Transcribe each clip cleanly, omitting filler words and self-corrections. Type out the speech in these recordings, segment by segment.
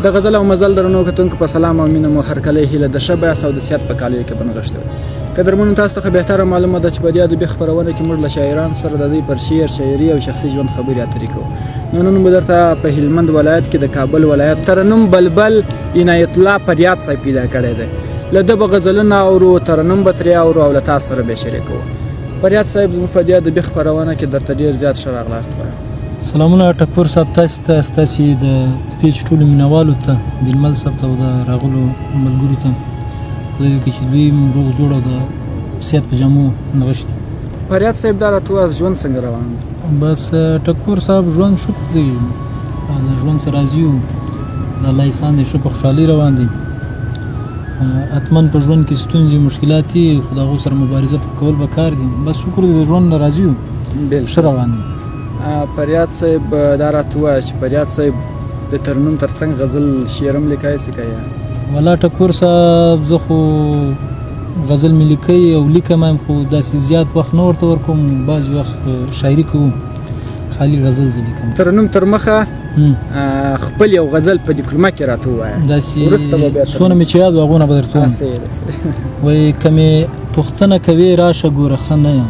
د غزل او مزل درنو کتونکو په سلام او مینه مو هرکلی هیله د ښه بیاس او د صحت په کالیو کې بنغښتې وي. قدرمنو تاسو ته بهتره معلومه ده چې په دې ادبي خپرونه کې موږ له شاعران سره د دوی پر شعر، شاعري او شخصي ژوند خبرې اترې کوو. نن به درته په هلمند ولایت کې د کابل ولایت ترنم بلبل عنایت الله فریاد صاحب پیدا کړی دی. له ده به غزلونه اورو، ترنم به ترې اورو او له تاسو سره به شریکوو. فریاد صاحب زموږ په دې ادبي خپرونه کې درته ډېر زیات ښه راغلاست وایم. سلامونه ټکور صاحب، تاسو ته، ستاسې د پیج ټولو مینوالو ته، دلمل صاحب ته او د راغلو ملګرو ته، خدای وکړي چې دوی روغ جوړ او د صحت په جامو نغښتي. فریاد صاحب دا راته ووایه ژوند څنګه روان دی؟ بس ټکور صاحب ژوند شکر دی، د ژوند سره راضي یو، د الله احسان دی، ښه په خوشحالۍ روان دی. حتمن په ژوند کې ستونزې مشکلات دي، خو د هغو سره مبارزه کول به کار دي. بس شکر دی د ژوند نه راضي یو، ښه روان دی. فریاد صاحب دا راته ووایه چې فریاد صاحب د ترنم تر څنګ غزل شعر هم لیکای څه کوي؟ والله ټکور صاحب زه خو غزل مې لیکئ او لیکم یم، خو داسې زیات وخت نه ورته ورکوم. بعضې وخت شاعري کوو، خالي غزل زه لیکم. ترنم تر مخه خپل یو غزل په ډیپلوما کې راته ووایه، داسې څونه مې چې یاد و هغونه به درته ووایم. وایي که مې پوښتنه کوې راشه ګوره ښه نه یم،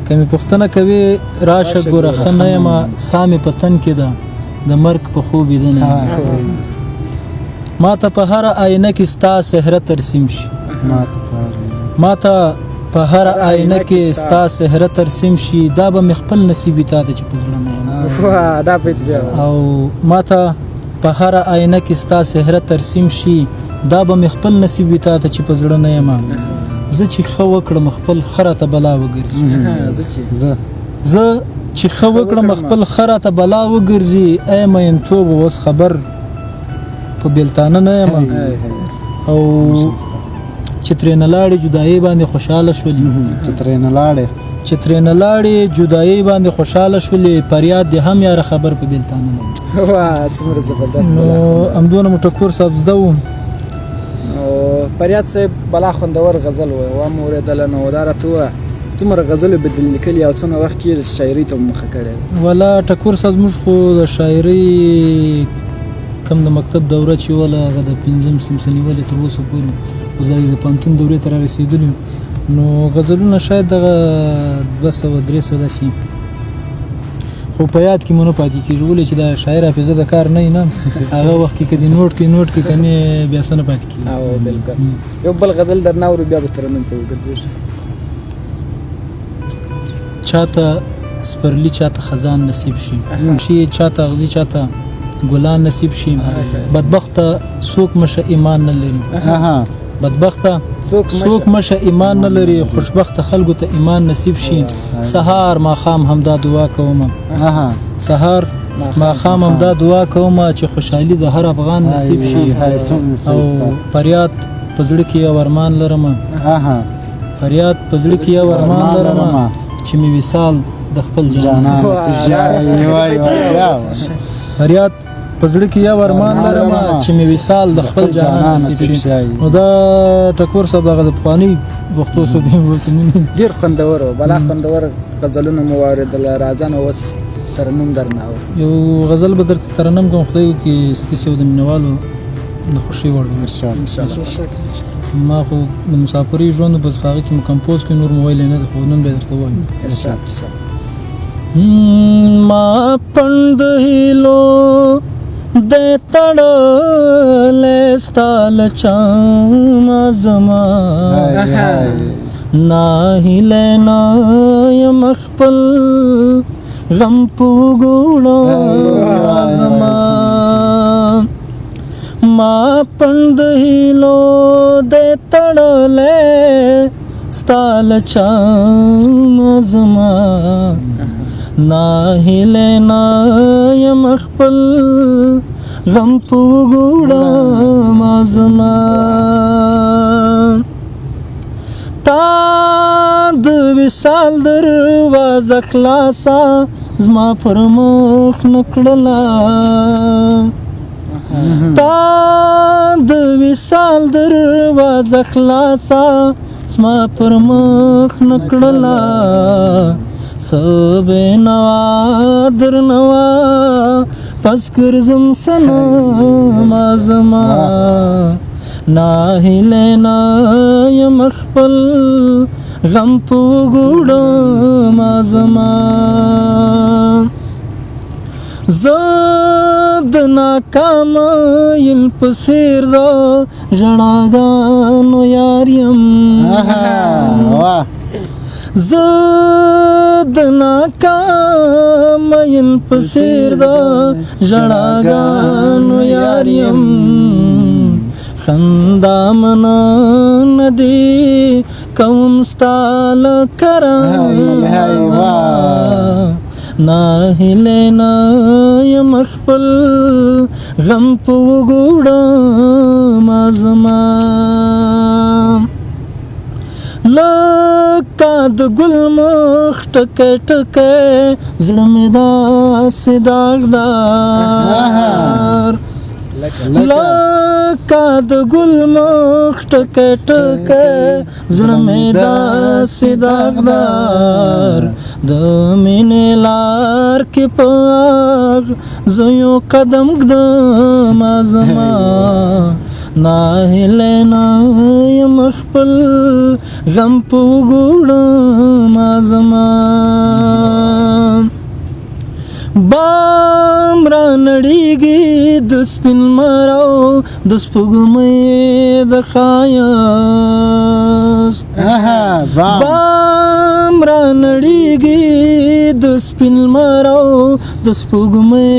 که مې پوښتنه کوې راشه ګوره ښه نه یمه، ساه مې په تن کې ده د مرګ په خوب ویده نه یم. ما ته په هره آینه کې ستا صحره ترسیم شي، ما ته په هره آینه کې ستا صحره ترسیم شي، دا به مې خپل نصیب وي تا ته چې په زړه نه یم. او ما ته په هره آینه کې ستا صحره ترسیم شي، دا به مې خپل نصیب وي تا ته چې په زړه نه یم. زه چې ښه وکړم خپل ښه راته بلا وګرځي، زه چې ښه وکړم خپل ښه راته بلا وګرځي. ای مینتوب اوس خبر په بیلتانه نه یم، او چې ترېنه لاړې جدایي باندې خوشحاله شولې، چې ترېنه لاړې جدایي باندې خوشحاله شولې، فریاد دې هم یاره خبر په بیلتانه نه یم. نو همدونه مو ټکور صاحب زده وم. فریاد صاحب بلا خوندور غزل وایه، وام اورېدله نو دا راته ووایه څومره غزلې به دې لیکلي او څومره وخت کې شاعري ته مخه کړې؟ والله ټکور صاحب زموږ خو د شاعري کم د مکتب دوره چې وله هغه د 5م صنف نیولې تر اوسه پورې، خو زه د پوهنتون دورې ته رارسېدلي، نو غزلونه شاید دغه 200-300 داسې، خو په یاد کې مو نه پاتې کېږي. ولې چې د شاعر حافظه د کار نه نه هغه وخت کې که دې نوټ کړي که نه بیا څه نه پاتې کېږي. او بلکل یو بل غزل درنه اورو بیا به ترنم ته وګرځو. چاته سپرلی چاته خزان نصیب شي، چاته اغزي چاته ګلان نصیب شي، بدبخته څوک مشه ایمان نه لري، بدبخته څوک مشه ایمان نه لري، خوشبخته خلکو ته ایمان نصیب شي. سهار ماښام همدا دعا کوم، سهار ماښام همدا دعا کوم چې خوشحالي د هر افغان نصیب شي. او فریاد په زړه کې یو ارمان لرم، فریاد په زړه کې یو ارمان لرم چې مې وصال د خپل جانان، فریاد په زړه کې یو ارمان لرم چې مې وصال د خپل جانان نصیب شي. نو دا ټکور صاحب هغه د پخواني وختو څخه دی، ډېر خوندور و، بلا خوندور غزلونه مو واورېدله. راځه نو اوس ترنم درنه اورو. یو غزل به درته ترنم کوم، خدای وکړي ستاسې او د مینوالو د خوښۍ وړ وي انشاءالله. ما خو د مسافرۍ ژوند بس هغه کې مو کمپوز کړي، نور مو ویلی نه ده، خو نن به یې درته وایم. ما پند هیلو د تړلې ستا له چا زما، ناهیلی نه یم خپل غم په وګوړه زما. ما پند هیلو د تړلې ستا له چا زما، ناهیلی نه یم خپل غم په وګوړه زما. تا د وصال دروازه خلاصه زما پر مخ نه کړله، تا د وصال دروازه خلاصه زما پر مخ نه کړله. څه بېنوا درنوا پس ګرځم سنا زما ناهیله نه یم خپل غم په وګړم زما زه د ناکام یم په څېر د ژړاګانو یار یم زه د ناکام یم په څېر د ژړاګانو یار یم خندا منه نه دې کوم ستا له کرامه ناهیله نه یم خپل غم په وګړم زما لکه د ګل مخ ټکی ټکی زړه مې داسې داغدار لکه د ګل مخ ټکی ټکی زړه مې داسې داغدار د مینې لار کې په زه یو قدم ږدم زما ناهیله نه یم خپل غم په وګړم زما بام را نړیږي د سپین مرو د سپوږمۍ د ښایست بام را نړیږي د سپین مرو د سپوږمۍ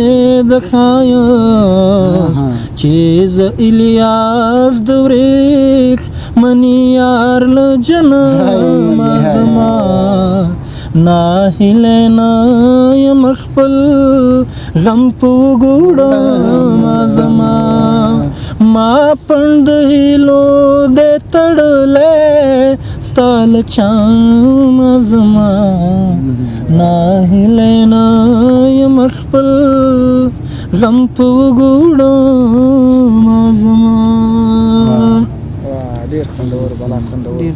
د ښایست چې زه الیاس د وریښ منی یار له جنم زما ناهیله نه یم خپل غم په وګړم زما ما پند هیلو دې تړلې ستا له چام زما ناهیله نه یم خپل غم په وګړم زما ډېر خوندور بلا خوندور